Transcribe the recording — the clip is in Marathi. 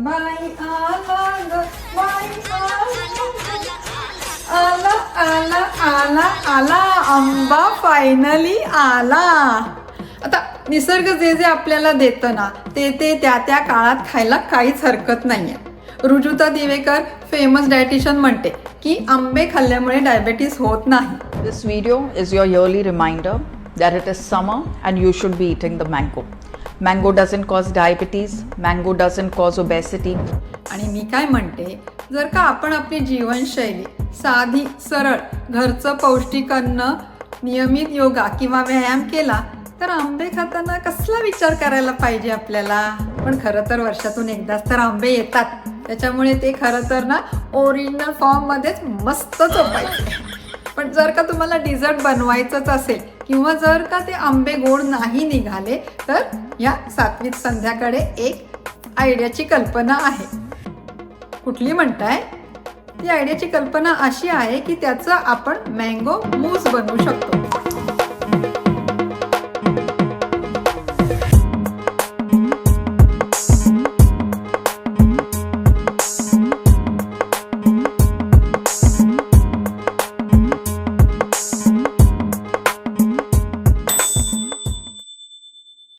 बाई आला ग बाई आला आला आला आला आंबा फायनली आला. आता निसर्ग जे जे आपल्याला देतं ना ते त्या काळात खायला काहीच हरकत नाहीये. रुजुता दिवेकर फेमस डायटिशियन म्हणते की आंबे खाल्ल्यामुळे डायबिटीज होत नाही. This video is your yearly reminder that it is summer and you should be eating the mango. Mango doesn't cause diabetes, mango doesn't cause obesity. आणि मी काय म्हणते, जर का आपण आपली जीवनशैली साधी सरळ घरचं पौष्टिक अन्न, नियमित योगा किंवा व्यायाम केला तर आंबे खाताना कसला विचार करायला पाहिजे आपल्याला. पण खरं तर वर्षातून एकदाच तर आंबे येतात, त्याच्यामुळे ते खरं तर ना ओरिजिनल फॉर्ममध्येच मस्त चोपायचे. पण जर का तुम्हाला डिझर्ट बनवायचंच असेल किंवा जर का ते आंबे गोड नाही निघाले तर या सात्विक संध्याकडे एक आयडियाची कल्पना आहे. कुठली म्हणताय? ती आयडियाची कल्पना अशी आहे की त्याचं आपण मँगो मूस बनवू शकतो.